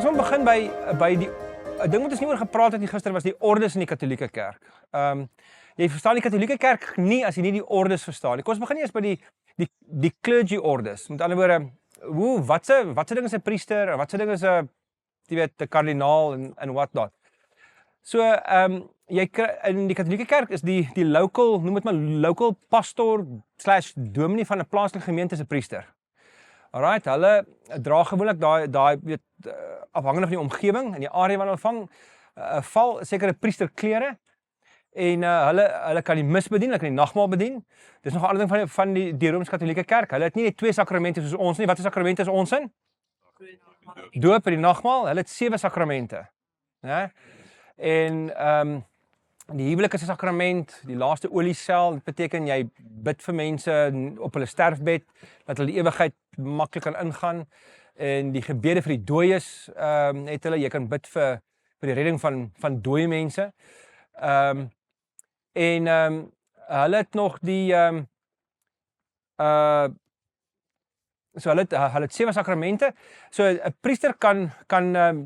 As ons begin by die ding wat ons nie oor gepraat het nie gister was die ordes in die Katolieke Kerk. Jy verstaan die Katolieke Kerk nie as jy nie die ordes verstaan nie. Kom ons begin eers by die clergy ordes. Met ander woorde, wat se ding is 'n priester en wat se ding is 'n jy weet 'n kardinaal en what not. So jy kry in die Katolieke Kerk is die local, noem dit maar local pastor / dominee van 'n plaaslike gemeente is 'n priester. Alright, hulle dra gewoonlik daai weet afhangende van die omgewing en die area wat hulle vang, val sekere priesterklere en hulle kan die mis bedien, hulle kan die nagmaal bedien. Dis nog 'n ander ding van die Rooms-Katolieke Kerk. Hulle het nie die 2 sakramente soos ons nie. Watter sakramente is ons in? Doop en die nagmaal. Hulle het 7 sakramente, né? En die huwelik is 'n sakrament, die laaste oliesel, dit beteken jy bid vir mense op hulle sterfbed, dat hulle die ewigheid maklik kan ingaan. En die gebede vir die dooies, het hulle, jy kan bid vir die redding van dooie mense. Hulle het nog die, so hulle het 7 sakramente, so 'n priester kan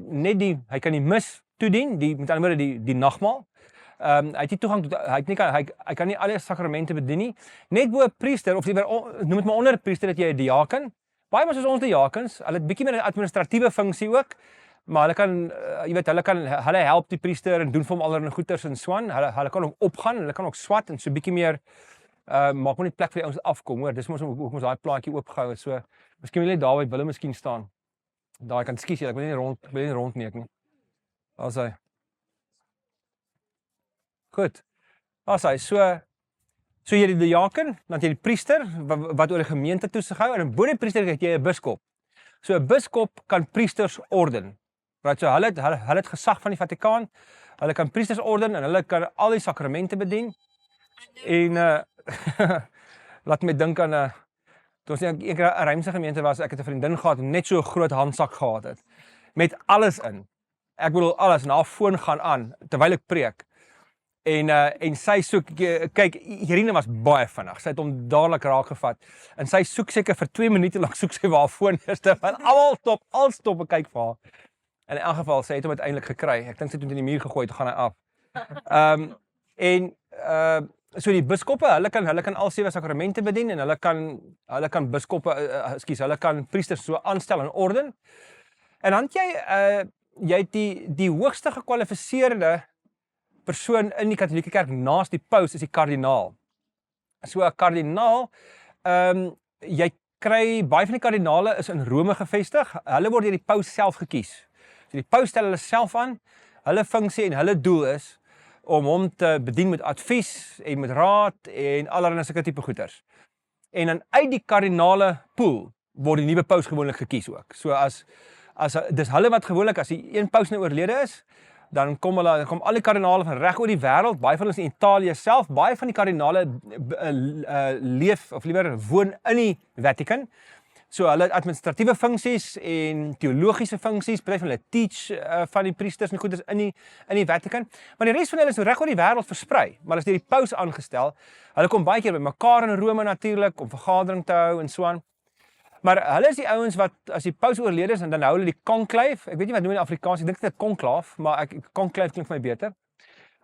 net hy kan die mis toedien, met ander woorde die nagmaal. Hy het nie toegang tot, hy kan nie alle sakramente bedien nie. Net bo 'n priester, of liewer, noem dit maar onder 'n priester, dat jy 'n diaken. Baie maar soos ons diakens, hulle het bietjie meer 'n administratiewe funksie ook, maar hulle kan, jy weet, hulle help die priester en doen vir hom allerlei goeders en so aan. Hulle kan ook opgaan, hulle kan ook swat en so bietjie meer, maak maar net plek vir die ouens afkom, hoor. Dis mos ook ons daai plaatjie oopgehou het, so, miskien wil jy daar by Willem miskien staan. Daai kan skies jy, ek wil nie rondneek nie. Daar's hy. Goed. Daar's hy. So jy die diaken, dan jy die priester wat oor die gemeente toesig hou, en bo die priester het jy 'n biskop. So 'n biskop kan priesters orden. Right, so hulle het gesag van die Vatikaan. Hulle kan priesters orden en hulle kan al die sakramente bedien. En laat my dink aan toe ons een keer 'n Rymse gemeente was, ek het 'n vriendin gehad wat net so 'n groot handsak gehad het met alles in. Ek bedoel alles, en haar foon gaan aan terwyl ek preek. En sy soek, kyk, Irene was baie vinnig, sy het hom dadelik raak gevat, en sy soek seker vir 2 minute lank soek sy waar haar foon is, terwyl al stop en kyk vir haar. En in elk geval, sy het hom uiteindelik gekry, ek dink sy het hom in die muur gegooi, toe gaan hy af. So die biskoppe, hulle kan al 7 sakramente bedien, en hulle kan biskoppe, hulle kan priesters so aanstel en orden. En dan jy het die hoogste gekwalifiseerde persoon in die Katolieke Kerk naast die paus is die kardinaal. So 'n kardinaal, jy kry, baie van die kardinale is in Rome gevestig, hulle word deur die paus self gekies. So die paus stel hulle self aan, hulle funksie en hulle doel is om hom te bedien met advies en met raad en allerlei sulke tipe goeders. En dan uit die kardinale pool word die nuwe paus gewoonlik gekies ook. So dis hulle wat gewoonlik, as die een paus nou oorlede is, dan kom al die kardinale van reg oor die wêreld, baie van ons in Italië self, baie van die kardinale leef, of liewer woon in die Vatican. So hulle het administratiewe funksies en teologiese funksies, baie van hulle teach van die priesters en goeders in die Vatican. Maar die res van hulle is reg oor die wêreld versprei, maar is deur die paus aangestel. Hulle kom baie keer by mekaar in Rome natuurlik om vergadering te hou en so aan. Maar hulle is die ouens wat, as die paus oorlede is, en dan hou hulle die conclave, ek weet nie wat noem in Afrikaans, ek dink dit is conclave, maar conclave klink vir my beter.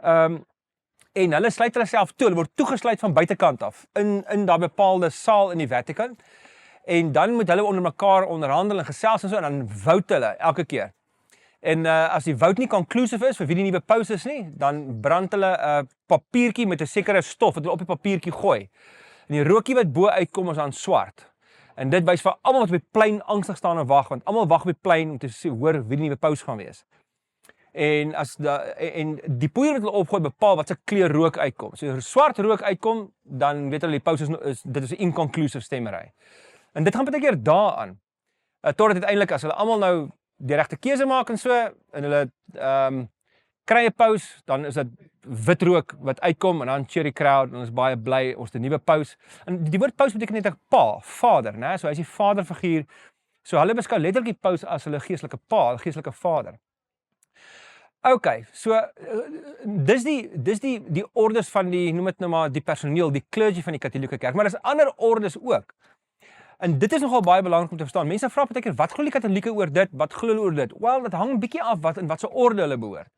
En hulle sluit hulle self toe, hulle word toegesluit van buitekant af, in daai bepaalde saal in die Vatican, en dan moet hulle onder mekaar onderhandel en gesels en so, en dan vote hulle elke keer. En as die vote nie conclusive is, vir wie die nuwe paus is nie, dan brand hulle 'n papiertjie met 'n sekere stof, wat hulle op die papiertjie gooi. En die rookie wat bo uitkom is dan swart. En dit wys vir almal wat op die plein angstig staan en wag, want almal wag op die plein om te hoor wie die nuwe paus gaan wees. En die poeier wat hulle opgooi bepaal wat se kleur rook uitkom. So as swart rook uitkom, dan weet hulle die paus dit is 'n inconclusive stemmery. En dit gaan baie keer daaraan. Totdat uiteindelik as hulle almal nou die regte keuse maak en so, en hulle kry 'n paus, dan is dit wit rook wat uitkom, en dan cheer die crowd, en ons is baie bly, ons het 'n nuwe paus. En die woord paus beteken net 'n pa, vader, né? So hy is die vaderfiguur. So hulle beskou letterlik die paus as hulle geestelike pa, geestelike vader. Okay, so dis die ordes van die, noem dit nou maar, die personeel, die clergy van die Katolieke Kerk, maar daar's ander ordes ook. En dit is nogal baie belangrik om te verstaan. Mense vra baie keer, wat glo die Katolieke oor dit? Wat glo hulle oor dit? Wel, dit hang 'n bietjie af in watse orde hulle behoort.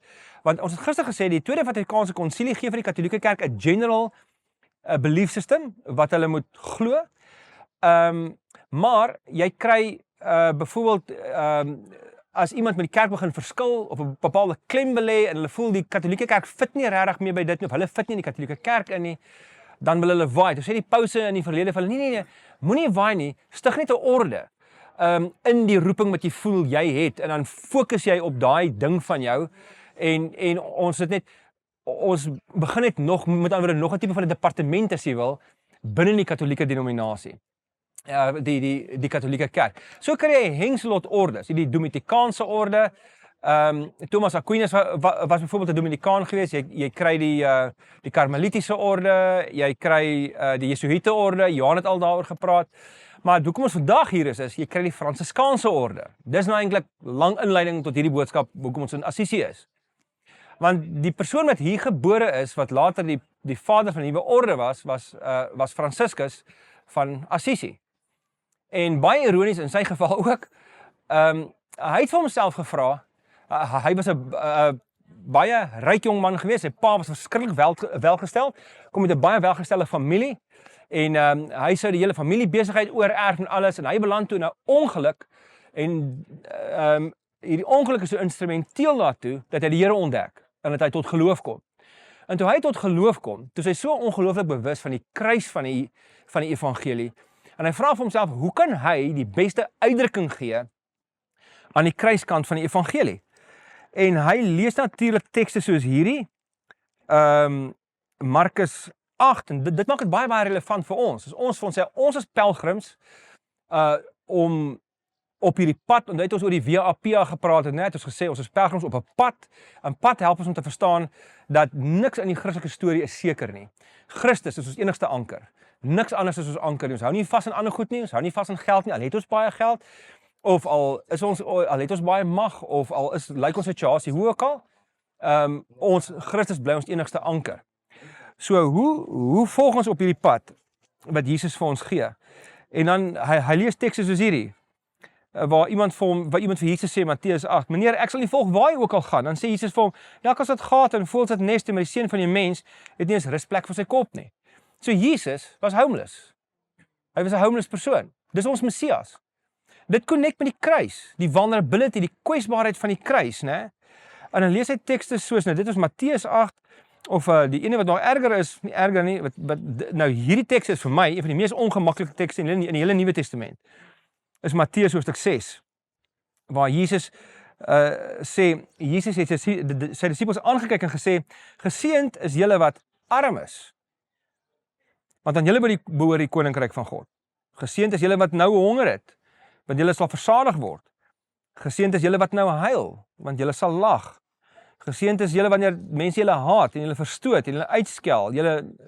Want ons het gister gesê, die Tweede Vatikaanse Konsilie gee vir die Katolieke Kerk 'n general belief system, wat hulle moet glo. Maar, jy kry, byvoorbeeld, as iemand met die kerk begin verskil, of 'n bepaalde klem belê, en hulle voel die Katolieke Kerk fit nie regtig meer by dit nie, of hulle fit nie in die Katolieke Kerk in nie, dan wil hulle waai. Toe sê die pause in die verlede van hulle, nee, moenie waai nie, stig net 'n orde in die roeping wat jy voel jy het, en dan fokus jy op daai ding van jou, en ons begin net nog, met ander woorde, nog 'n tipe van 'n departement as jy wil, binne die Katolieke denominasie. Die Katolieke Kerk. So kry jy hengslot ordes, die Dominikaanse orde, Thomas Aquinas was byvoorbeeld 'n Dominikaan geweest, jy kry die Karmelitiese orde, jy kry die Jesuïte orde, Johan het al daaroor gepraat, maar hoekom ons vandag hier is, jy kry die Fransiskaanse orde. Dis nou eintlik lang inleiding tot hierdie boodskap, hoekom ons in Assisi is. Want die persoon wat hier gebore is, wat later die vader van die nuwe orde was Franciscus van Assisi. En baie ironies in sy geval ook, hy het vir homself gevra, hy was 'n baie ryk jong man geweest, sy pa was verskriklik welgesteld, kom met 'n baie welgestelde familie, en hy sou die hele familiebesigheid oorerf en alles, en hy beland toe in 'n ongeluk, en hierdie ongeluk is so instrumenteel daartoe, dat hy die Here ontdek, en dat hy tot geloof kom. En toe hy tot geloof kom, toe is hy so ongelooflik bewus van die kruis van die evangelie, en hy vra vir homself, hoe kan hy die beste uitdrukking gee aan die kruiskant van die evangelie? En hy lees natuurlik tekste soos hierdie, Markus 8, en dit maak dit baie relevant vir ons. Ons sê, ons is pelgrims, om op hierdie pad, en dit het ons oor die Via Appia gepraat, en net ons gesê, ons is pelgrims op 'n pad. 'n Pad help ons om te verstaan, dat niks in die Christelike storie is seker nie. Christus is ons enigste anker. Niks anders is ons anker nie. Ons hou nie vas aan ander goed nie, ons hou nie vas aan geld nie, al het ons baie geld, of al het ons baie mag, of al lyk ons situasie, hoe ook al, Christus bly ons enigste anker. So, hoe volg ons op hierdie pad, wat Jesus vir ons gee? En dan, hy lees tekste soos hierdie, waar iemand vir Jesus sê, Matteus 8, meneer, ek sal nie volg waar jy ook al gaan. Dan sê Jesus vir hom, ja, as dit gaat en voels dit neste, maar die seun van die mens het nie eens rusplek vir sy kop nie. So Jesus was homeless. Hy was 'n homeless persoon. Dis ons Messias. Dit connect met die kruis, die vulnerability, die kwesbaarheid van die kruis, né? En dan lees hy tekste soos, nou dit is Matteus 8, of die ene wat nog erger is, nie erger nie, nou hierdie teks is vir my een van die mees ongemaklike tekste in die hele Nuwe Testament. Is Matteus hoofstuk 6, waar Jesus Jesus het sy disippels aangekyk en gesê, geseënd is julle wat arm is, want aan julle behoort die koninkryk van God. Geseënd is julle wat nou honger het, want julle sal versadig word. Geseënd is julle wat nou huil, want julle sal lag. Geseënd is julle wanneer mense julle haat en julle verstoot en julle uitskel,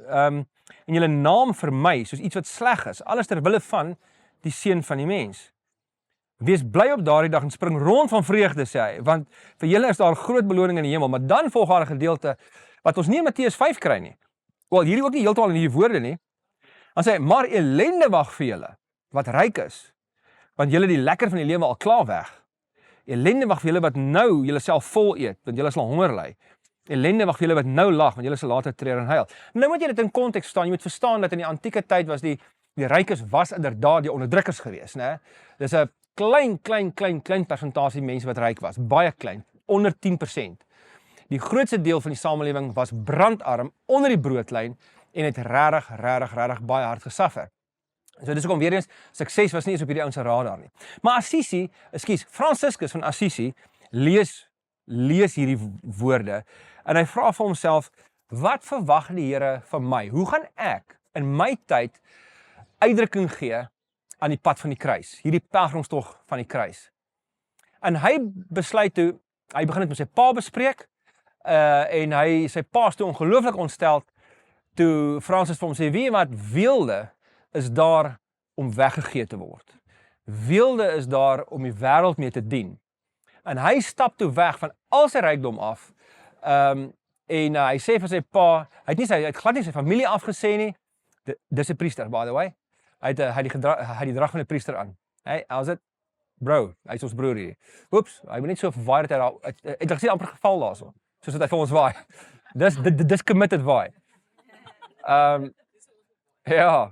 en julle naam vermy soos iets wat sleg is, alles ter wille van die seun van die mens. Wees bly op daardie dag en spring rond van vreugde, sê hy, want vir julle is daar groot beloning in die hemel. Maar dan volg daar 'n gedeelte wat ons nie in Matteus 5 kry nie. Wel, hierdie ook nie heeltemal in hierdie woorde nie. Dan sê hy, maar ellende wag vir julle wat ryk is, want julle die lekker van die lewe al klaar weg. Ellende wag vir julle wat nou julle self vol eet, want julle sal honger ly. Ellende wag vir julle wat nou lag, want julle sal later treur en huil. Nou moet jy dit in konteks verstaan. Jy moet verstaan dat in die antieke tyd was die rykes was inderdaad die onderdrukkers geweest, né? Dis 'n klein persentasie mense wat ryk was, baie klein, onder 10%. Die grootste deel van die samelewing was brandarm onder die broodlyn en het regtig baie hard gesuffer. So dis hoekom weer eens sukses was nie eens op hierdie ouens se radar nie. Maar Franciscus van Assisi lees hierdie woorde en hy vra vir homself, wat verwag die Here van my? Hoe gaan ek in my tyd uitdrukking gee aan die pad van die kruis, hierdie pelgrimstog van die kruis? En hy besluit toe, hy begin dit met sy pa bespreek, en sy pa is toe ongelooflik ontstel, toe Francis vir hom sê, weet wat, weelde is daar om weggegee te word. Weelde is daar om die wêreld mee te dien. En hy stap toe weg van al sy rykdom af, en hy sê vir sy pa, hy het glad nie sy familie afgesê nie, dis 'n priester, by the way, hy het die drag van 'n priester aan. Hey, how's it? Bro, hy is ons broer hier. Oeps, hy moet net so waai dat hy het gesien amper geval daarso. Soos wat hy vir ons waai. Dis committed waai. Ja.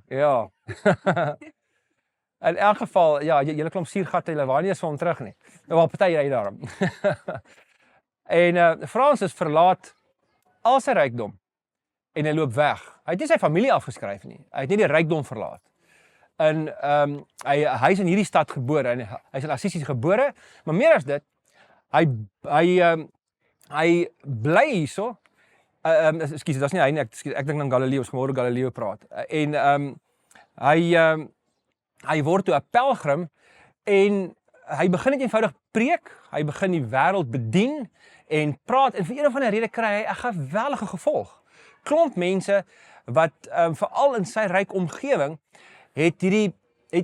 In elk geval, ja, julle klomp suurgatte, julle waai nie eens vir hom terug nie. Nou wel party ry daarom. En Francis verlaat al sy rykdom en hy loop weg. Hy het nie sy familie afgeskryf nie. Hy het nie die rykdom verlaat. En hy is in hierdie stad gebore en hy is in Assisi gebore, maar meer as dit, hy bly hierso. Ekskuus, dit was nie hy nie, ek dink aan Galileo, ons môre Galileo praat. En hy word toe 'n pelgrim en hy begin net eenvoudig preek, hy begin die wêreld bedien en praat en vir een of ander rede kry hy 'n geweldige gevolg. Klomp mense wat veral in sy ryk omgewing het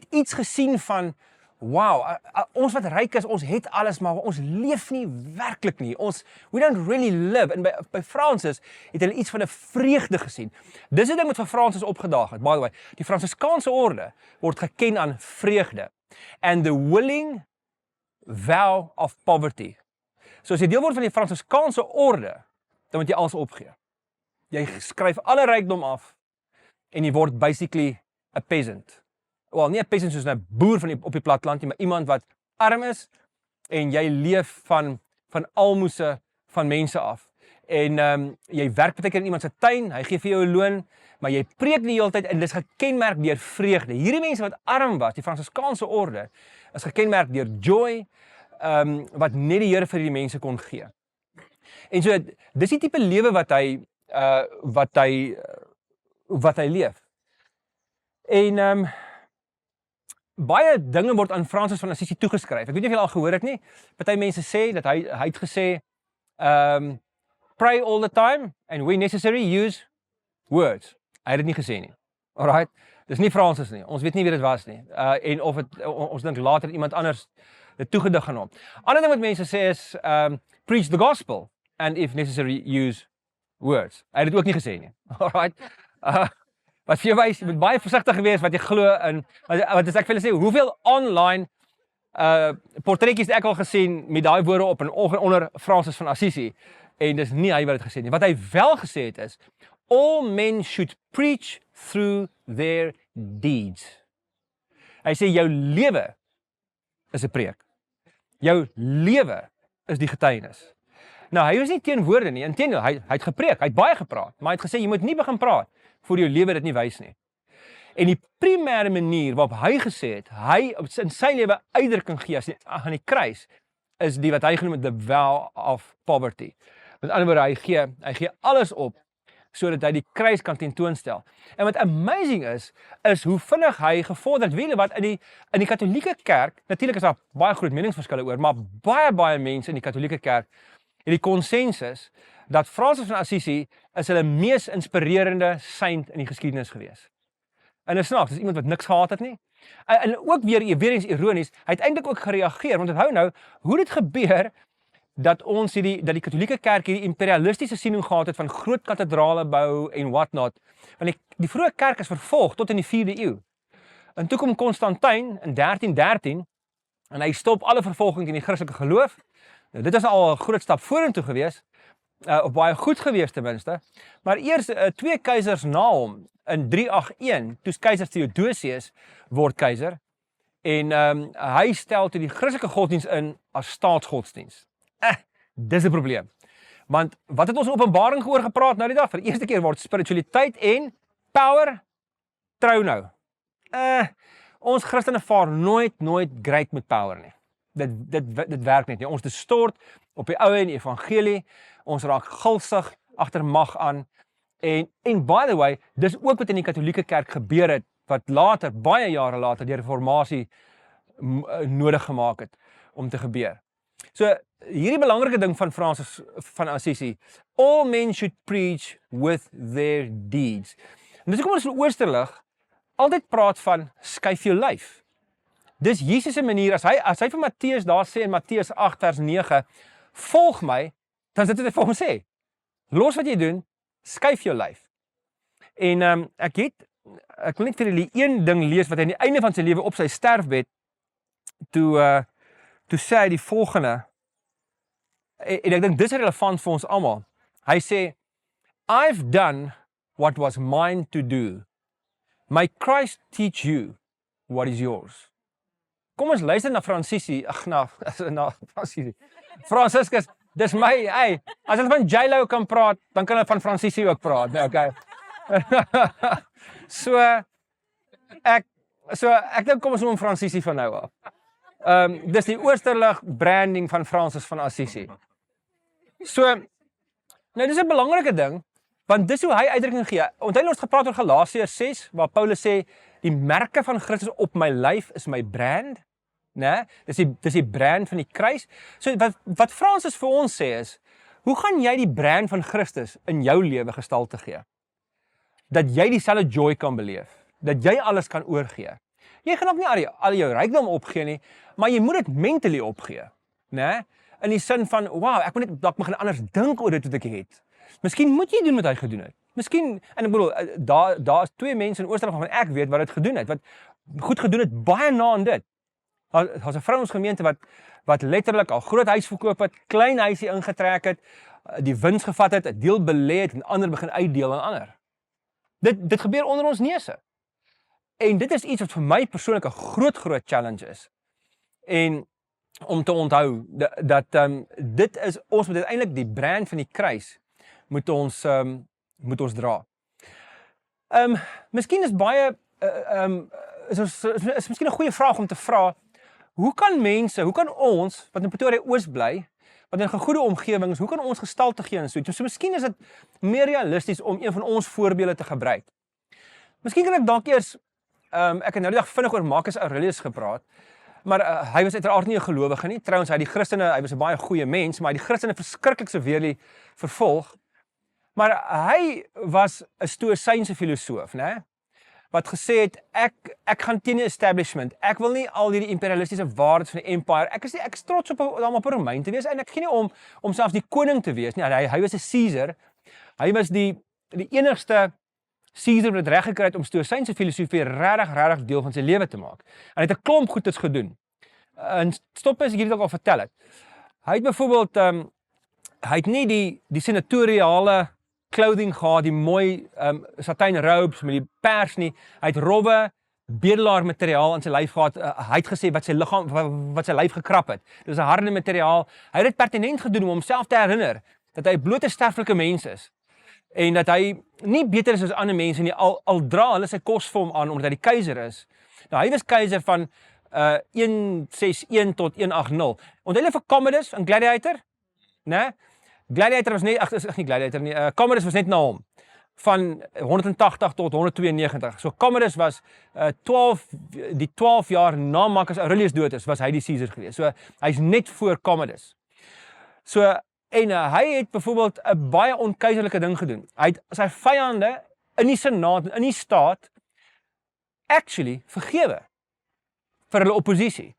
iets gesien van wow, ons wat ryk is, ons het alles, maar ons leef nie werklik nie. We don't really live. En by Francis het hulle iets van 'n vreugde gesien. Dis 'n ding wat vir Francis opgedaag het. By the way, die Fransiskaanse orde word geken aan vreugde and the willing vow of poverty. So as jy deel word van die Fransiskaanse orde, dan moet jy alles opgee. Jy skryf alle rykdom af en jy word basically a peasant. Wel, nie 'n peasant soos 'n boer op die platteland nie, maar iemand wat arm is en jy leef van almoses van mense af. En jy werk baie keer in iemand se tuin, hy gee vir jou 'n loon, maar jy preek die hele tyd en dis gekenmerk deur vreugde. Hierdie mense wat arm was, die Fransiskaanse orde, is gekenmerk deur joy, wat net die Here vir die mense kon gee. En so dis die tipe lewe wat hy leef. En baie dinge word aan Francis van Assisi toegeskryf. Ek weet nie of julle al gehoor het nie. Party mense sê dat hy het gesê pray all the time and when necessary use words. Hy het dit nie gesê nie. Alright. Dis nie Francis nie. Ons weet nie wie dit was nie. En of ons dink later iemand anders dit toegedig aan hom. Ander ding wat mense sê is preach the gospel and if necessary use words. Hy het dit ook nie gesê nie. Alright. Wat vir jou wys, jy moet baie versigtig wees wat jy glo in, wat as ek vir julle sê, hoeveel online portretjies het ek al gesien met daai woorde op en onder Francis van Assisi, en dis nie hy wat dit gesê nie. Wat hy wel gesê het is, all men should preach through their deeds. Hy sê, jou lewe is 'n preek. Jou lewe is die getuienis. Nou, hy was nie teen woorde nie, inteendeel, hy het gepreek, hy het baie gepraat, maar hy het gesê, jy moet nie begin praat, voor jou lewe dit nie wys nie. En die primêre manier waarop hy gesê het, hy in sy lewe uitdrukking gee aan die kruis, is die wat hy genoem het, the vow of poverty. Met ander woorde, hy gee alles op, sodat hy die kruis kan tentoonstel. En wat amazing is hoe vinnig hy gevorderd, weet jy wat, in die Katolieke kerk, natuurlik is daar baie groot meningsverskille oor, maar baie mense in die Katolieke kerk, het die konsensus, dat Francis van Assisi is hulle mees inspirerende saint in die geskiedenis gewees. En dit is snaaks, dis iemand wat niks gehad het nie. En ook weer eens ironies, hy het eintlik ook gereageer, want onthou nou, hoe dit gebeur, dat die Katolieke kerk hierdie imperialistiese siening gehad het van groot kathedrale bou en whatnot. Want die vroeë kerk is vervolg tot in die 4de eeu. En toe kom Constantijn in 1313 en hy stop alle vervolging teen die Christelike geloof. Nou, dit is al 'n groot stap vorentoe gewees, of baie goed gewees ten minste. Maar eers 2 keisers na hom in 381, toe keiser Theodosius word keiser en hy stel toe die Christelike godsdienst in as staatsgodsdienst. Dis 'n probleem. Want wat het ons in Openbaring gehoor gepraat nou die dag? Vir die eerste keer word spiritualiteit en power trou nou. Ons Christene vaar nooit great met power nie. Dit werk net nie. Ons distort op die ou en die evangelie. Ons raak gulsig agter mag aan. En by the way, dis ook wat in die Katolieke kerk gebeur het, wat later, baie jare later, die reformatie nodig gemaak het om te gebeur. So, hierdie belangrike ding van Francis van Assisi, all men should preach with their deeds. En dis kom ons in Oosterlig altyd praat van skuif jou lyf. Dis Jesus se manier, as hy vir Matteus daar sê in Matteus 8 vers 9, volg my, dan is dit wat hy vir hom sê. Los wat jy doen, skuif jou lyf. En ek het ek wil net vir julle een ding lees wat hy aan die einde van sy lewe op sy sterfbed toe sê hy die volgende, en ek dink dis relevant vir ons almal. Hy sê, I've done what was mine to do. May Christ teach you what is yours. Kom ons luister na Francisie, na Francisie. Franciscus, dis my, hey, as hulle van J-Lo kan praat, dan kan hulle van Francisie ook praat, okay. So ek dink kom ons noem Francisie van nou af. Dis die Oosterlig branding van Francis van Assisi. So, nou dis 'n belangrike ding, want dis hoe hy uitdrukking gee. Onthou ons gepraat oor Galasiërs 6, waar Paulus sê, die merke van Christus op my lyf is my brand, né? Dis die brand van die kruis. So wat Francis vir ons sê is, hoe gaan jy die brand van Christus in jou lewe gestalte gee? Dat jy dieselfde joy kan beleef, dat jy alles kan oorgee. Jy gaan ook nie al jou rykdom opgee nie, maar jy moet dit mentally opgee, né? In die sin van, wow, ek moet net dalk begin anders dink oor dit wat ek het. Miskien moet jy doen wat hy gedoen het. Miskien, en ek bedoel, daar is 2 mense in Oosterlig waarvan ek weet wat dit gedoen het, wat goed gedoen het, baie na aan dit. Daar's 'n vrou in ons gemeente wat letterlik al groot huis verkoop het, klein huisie ingetrek het, die wins gevat het, 'n deel belê het en ander begin uitdeel aan ander. Dit gebeur onder ons neuse. En dit is iets wat vir my persoonlik 'n groot challenge is. En om te onthou dat dit is, ons moet uiteindelik die brand van die kruis moet ons dra. Miskien is baie is miskien 'n goeie vraag om te vra, hoe kan ons wat in Pretoria Oos bly, wat in 'n goeie omgewing is, hoe kan ons gestalte gee en so? So miskien is dit meer realisties om een van ons voorbeelde te gebruik. Miskien kan ek dalk eers ek het nou die dag vinnig oor Marcus Aurelius gepraat, maar hy was uiteraard nie 'n gelowige nie. Trouwens, hy was 'n baie goeie mens, maar hy het die Christene verskriklik severely vervolg. Maar hy was 'n stoïsynse filosoof, né? Wat gesê het, ek gaan teen die establishment. Ek wil nie al hierdie imperialistiese waardes van die empire. Ek is trots op om op 'n Romein te wees en ek gee nie om selfs die koning te wees nie. Hy was 'n Caesar. Hy was die enigste Caesar wat reg gekry het om stoïsynse filosofie regtig deel van sy lewe te maak. En hy het 'n klomp goedes gedoen. En stop as ek hierdie dalk al vertel het. Hy het byvoorbeeld hy het nie die senatoriale clothing gehad, die mooi satijn robes met die pers nie. Hy het robbe, bedelaar materiaal aan sy lyf gehad. Hy het gesê wat sy lyf gekrap het. Dit is 'n harde materiaal. Hy het dit pertinent gedoen om homself te herinner dat hy bloot 'n sterflike mens is. En dat hy nie beter is as ander mense nie, al dra hulle sy kos vir hom aan omdat hy die keiser is. Nou hy was keiser van 161 tot 180. Onthou jy vir Commodus in Gladiator? Né? Gladiator was nie Gladiator nie. Commodus was net na hom van 180 tot 192. So Commodus was 12 jaar na Marcus Aurelius dood is, was hy die Caesar gewees. So hy's net voor Commodus. So en hy het byvoorbeeld 'n baie onkeiserlike ding gedoen. Hy het sy vyande in die senaat en in die staat actually vergewe vir hulle oppositie.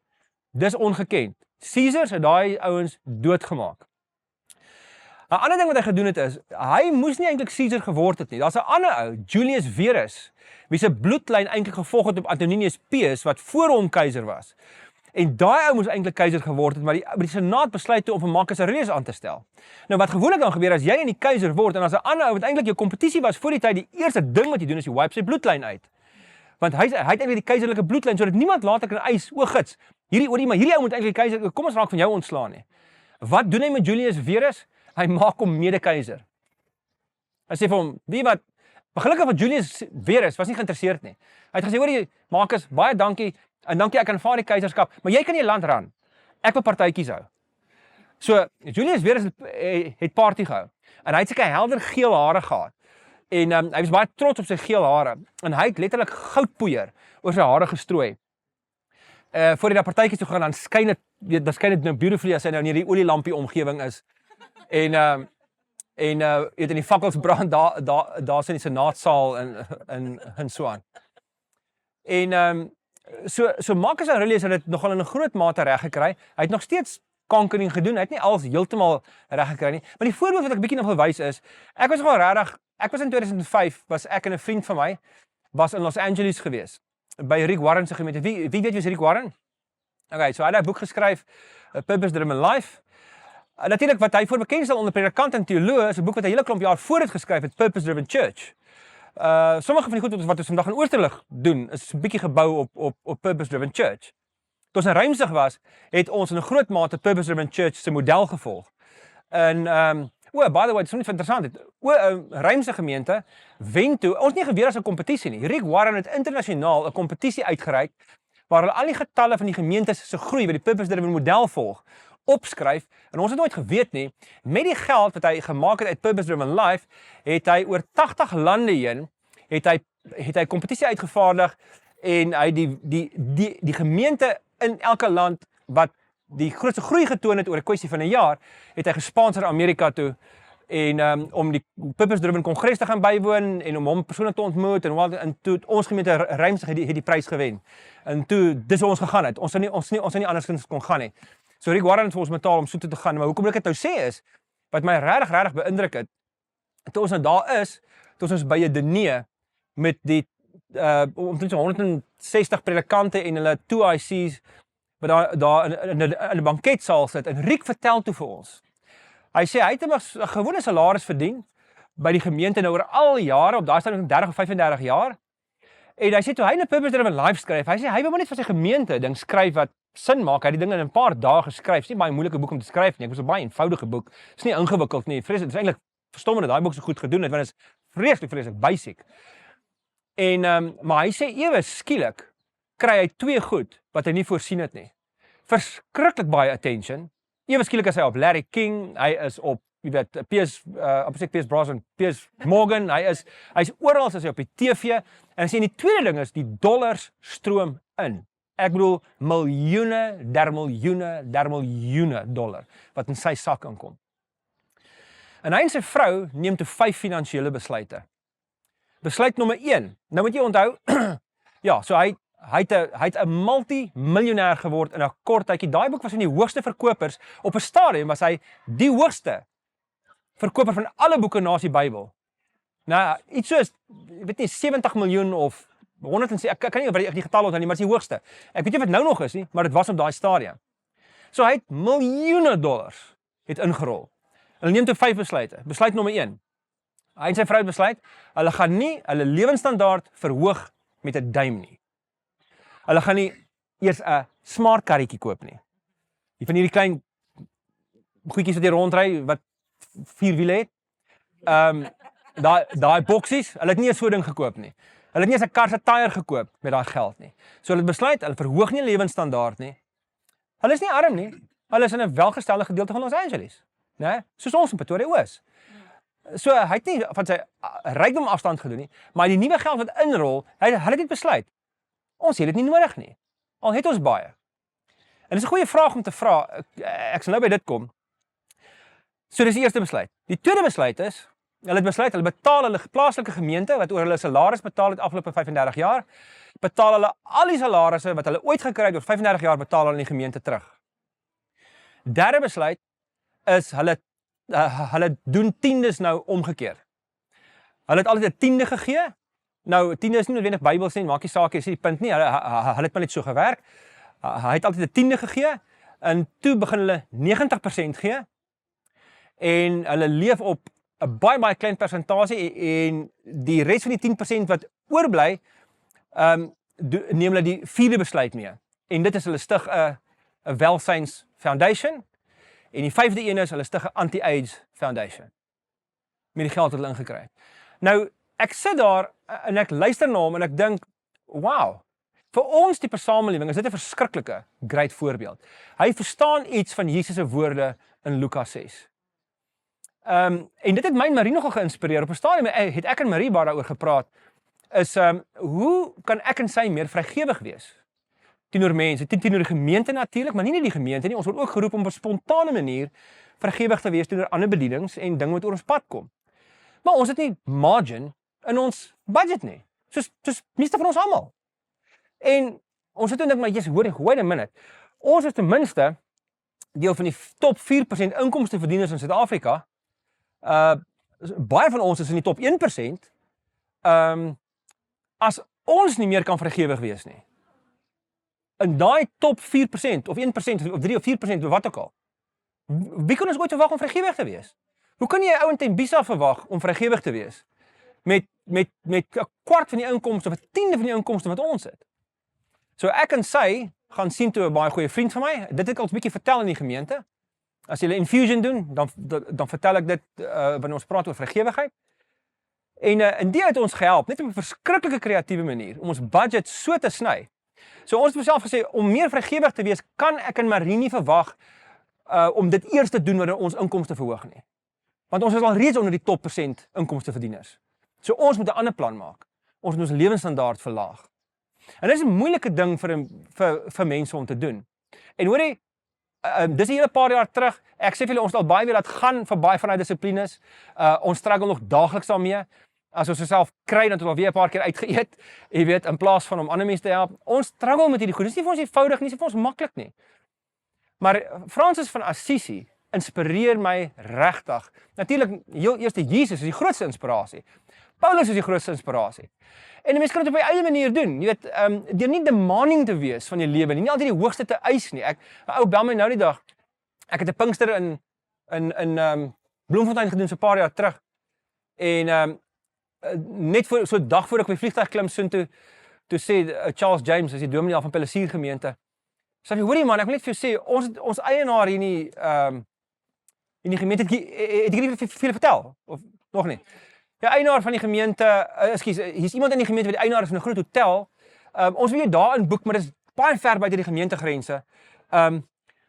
Dis ongekend. Caesar het daai ouens doodgemaak. 'n Ander ding wat hy gedoen het is, hy moes nie eintlik Caesar geword het nie. Daar's 'n ander ou, Julius Verus, wie se bloedlyn eintlik gevolg het op Antoninus Pius wat voor hom keiser was. En daai ou moes eintlik keiser geword het, maar die senaat besluit toe om vir Marcus Aurelius aan te stel. Nou wat gewoonlik dan gebeur as jy in die keiser word en as 'n ander ou wat eintlik jou kompetisie was voor die tyd, die eerste ding wat jy doen is jy wipe sy bloedlyn uit. Want hy het eintlik die keiserlike bloedlyn sodat niemand later kan eis, o gits, hierdie ou moet eintlik keiser, kom ons raak van jou ontslaan nie. Wat doen hy met Julius Verus? Hy maak hom mede-keiser. Hy sê vir hom, wie wat, maar gelukkig wat Julius Verus was nie geïnteresseerd nie. Hy het gesê, hoor Marcus, baie dankie, en dankie ek aanvaar die keizerskap, maar jy kan die land ran. Ek wil partytjies hou. So, Julius Verus het party gehou, en hy het seker helder geel hare gehad, en hy was baie trots op sy geel hare, en hy het letterlik goudpoeier oor sy hare gestrooi. Voor hy na partytjies toe gaan, dan skyn dit nou beautifully as hy nou in hierdie olielampie omgewing is, en in die fakkels brand daar in die senaatsaal en so aan. En so Marcus Aurelius het dit nogal in 'n groot mate reg gekry. Hy het nog steeds conquering gedoen. Hy het nie alles heeltemal reg gekry nie. Maar die voorbeeld wat ek bietjie nog wil wys is, ek was in 2005 was ek en 'n vriend van my was in Los Angeles gewees, by Rick Warren se gemeente. Wie weet wie is Rick Warren? Okay, so hy het 'n boek geskryf, A Purpose Driven Life. Natuurlik wat hy voor bekend stel onder predikant en teoloog, is 'n boek wat hy hele klomp jaar voor het geskryf het, Purpose Driven Church. Sommige van die goed wat ons vandag in Oosterlig doen, is 'n bietjie gebou op Purpose Driven Church. Toe ons in Ruimsig was, het ons in 'n groot mate Purpose Driven Church se model gevolg. En by the way, dit is nie interessant. Ruimsig gemeente wen toe, ons nie geweer as 'n kompetisie nie. Rick Warren het internasionaal 'n kompetisie uitgereik waar hulle al die getalle van die gemeentes se groei wat die Purpose Driven model volg, opskryf, en ons het nooit geweet nie, met die geld wat hy gemaak het uit Purpose Driven Life, het hy oor 80 lande heen, het hy kompetisie uitgevaardig, en hy die gemeente in elke land wat die grootste groei getoon het oor 'n kwessie van 'n jaar, het hy gesponsor Amerika toe, en om die Purpose Driven Kongres te gaan bywoon, en om hom persoonlik te ontmoet, en toe ons gemeente Ruimsig het die prys gewen. En toe, dis waar ons gegaan het. Ons sou nie andersins kon gaan nie. So Rick Warren het vir ons betaal om so toe te gaan, maar hoekom ek dit nou sê is, wat my regtig beïndruk het, toe ons nou daar is, toe ons by 'n diner met die omtrent so 160 predikante en hulle 2 IC's wat daar in 'n banketsaal sit, en Rick vertel toe vir ons. Hy sê hy het 'n gewone salaris verdien by die gemeente nou oor al jare, op daai stadium 30 of 35 jaar. En hy sê toe hy 'n Purpose Driven Life skryf, hy sê hy wil maar net vir sy gemeente ding skryf wat sin maak. Hy het die ding in 'n paar dae geskryf. Dis nie baie moeilike boek om te skryf nie. Ek was 'n baie eenvoudige boek. Dis nie ingewikkeld nie. Vreeslik, dis eintlik verstommend dat daai boek so goed gedoen het, want dit is vreeslik basic. En maar hy sê ewe skielik kry hy 2 goed wat hy nie voorsien het nie. Verskriklik baie attention. Ewe skielik is hy op Larry King, hy is op Piers Brosnan, Piers Morgan, hy's oral as hy op die TV, en hy sê die tweede ding is, die dollars stroom in. Ek bedoel miljoene dollar wat in sy sak inkom. En hy en sy vrou neem toe 5 finansiële besluite. Besluit nommer 1, nou moet jy onthou, ja, so hy het 'n multimiljonair geword in 'n kort tydjie. Daai boek was van die hoogste verkopers. Op 'n stadium was hy die hoogste verkoper van alle boeke na die Bybel. Nou, iets soos, ek weet nie, 70 miljoen of 100, ek kan nie die getal onthou nie, maar dit is die hoogste. Ek weet nie of dit nou nog is nie, maar dit was op daai stadium. So hy het miljoene dollars het ingerol. Hulle neem toe 5 besluite. Besluit nommer 1. Hy en sy vrou besluit, hulle gaan nie hulle lewensstandaard verhoog met 'n duim nie. Hulle gaan nie eers 'n smart karretjie koop nie. Die van hierdie klein goedjies wat jy rondry wat 4 wiele het. Daai boksies, hulle het nie 'n so ding gekoop nie. Hulle het nie eens 'n kar se tyre gekoop met daai geld nie. So hulle het besluit, hulle verhoog nie lewensstandaard nie. Hulle is nie arm nie. Hulle is in 'n welgestelde gedeelte van Los Angeles, né? Soos ons in Pretoria Oos. So hy het nie van sy rykdom afstand gedoen nie, maar die nuwe geld wat inrol, hulle het net besluit. Ons het dit nie nodig nie. Al het ons baie. En dis 'n goeie vraag om te vra. Ek sal nou by dit kom. So dis die eerste besluit. Die tweede besluit is, hulle het besluit, hulle betaal hulle plaaslike gemeente wat oor hulle salaris betaal het afgelope 35 jaar, betaal hulle al die salarisse wat hulle ooit gekry het oor 35 jaar, betaal hulle aan die gemeente terug. Derde besluit is hulle doen tiendes nou omgekeer. Hulle het altyd 'n tiende gegee. Nou, tiende is nie noodwendig Bybels nie, maak nie saak, is nie die punt nie. Hulle het maar net so gewerk. Hy het altyd 'n tiende gegee, en toe begin hulle 90% gee, en hulle leef op 'n baie klein persentasie, en die res van die 10% wat oorbly, neem hulle die vierde besluit mee. En dit is hulle stig 'n welsyns foundation, en die 5de een is hulle stig 'n anti-AIDS foundation. Met die geld wat hulle ingekry het. Nou, ek sit daar en ek luister na hom en ek dink, wow, vir ons tipe samelewing is dit 'n verskriklike great voorbeeld. Hy verstaan iets van Jesus se woorde in Lukas 6. En dit het my en Marie nogal geïnspireer. Op 'n stadium het ek en Marie baie daaroor gepraat, is hoe kan ek en sy meer vrygewig wees teenoor mense, teenoor die gemeente natuurlik, maar nie net die gemeente nie. Ons word ook geroep om op 'n spontane manier vrygewig te wees teenoor ander bedienings en dinge wat oor ons pad kom. Maar ons het nie margin in ons budget nie. Soos meeste van ons almal. En ons het dink maar, yes, wait a minute. Ons is ten minste deel van die top 4% inkomsteverdieners in Suid-Afrika. Baie van ons is in die top 1%. as ons nie meer kan vrygewig wees nie, in daai top 4% of 1% of 3 of 4% of wat ook al, wie kan ons ooit verwag om vrygewig te wees? Hoe kan jy 'n ou in Tembisa verwag om vrygewig te wees met 'n kwart van die inkomste of 'n tiende van die inkomste wat ons het? So ek en sy gaan sien toe 'n baie goeie vriend van my. Dit het ek al 'n bietjie vertel in die gemeente. As jy 'n infusion doen, dan vertel ek dit wanneer ons praat oor vrygewigheid. En die het ons gehelp, net op 'n verskriklike kreatiewe manier, om ons budget so te sny. So ons het myself gesê, om meer vrygewig te wees, kan ek en Marie nie verwag om dit eers te doen wanneer ons inkomste verhoog nie. Want ons is al reeds onder die top persent inkomsteverdieners. So ons moet 'n ander plan maak. Ons moet ons lewensstandaard verlaag. En dit is 'n moeilike ding vir mense om te doen. En hoor jy, dis 'n hele paar jaar terug, ek sê vir julle, ons het al baie weer laat gaan vir baie van die dissiplines. Ons struggle nog daagliks daarmee. As ons osself kry, dan het ons al weer 'n paar keer uitgeëet, jy weet, in plaas van om ander mense te help. Ons struggle met hierdie goed. Dis nie vir ons eenvoudig nie, dis vir ons maklik nie. Maar Francis van Assisi inspireer my regtig. Natuurlik, heel eerste Jesus is die grootste inspirasie. Paulus is die grootste inspirasie. En 'n mens kan dit op 'n eie manier doen. Jy weet, deur nie demanding te wees van jou lewe nie, nie altyd die hoogste te eis nie. 'n Ou bel my nou die dag. Ek het 'n Pinkster in Bloemfontein gedoen so 'n paar jaar terug. En net so 'n dag voor ek op die vliegtuig klim soontoe, toe sê Charles James, as die dominee van Pelasier gemeente, sê hy, hoorie man, ek wil net vir jou sê, ons eienaar hier in die gemeente, het ek nie vir julle vertel, of nog nie? Die eienaar van die gemeente, hier's iemand in die gemeente wat die eienaar is van 'n groot hotel, ons wil jou daar in boek, maar dit is baie ver buite die gemeentegrense.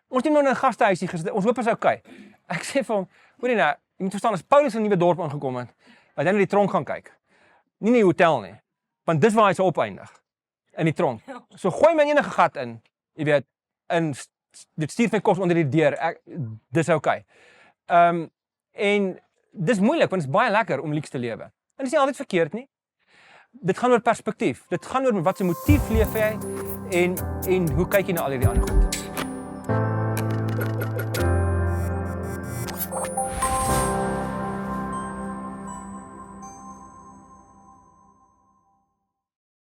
Ons het nou in 'n gastehuisie gesit, ons hoop is okay. Ek sê vir hom, hoorie nou, jy moet verstaan, as Paulus in 'n nuwe dorp ingekom het, hy na die tronk gaan kyk, nie in die hotel nie, want dis waar hy sou opeindig, in die tronk. So gooi my enige gat in, jy weet, en dit stuur my kos onder die deur, dis okay. En dis moeilik, want dit is baie lekker om lyks te lewe. En dit is nie altyd verkeerd nie. Dit gaan oor perspektief. Dit gaan oor wat se motief leef jy en hoe kyk jy na al hierdie ander goed.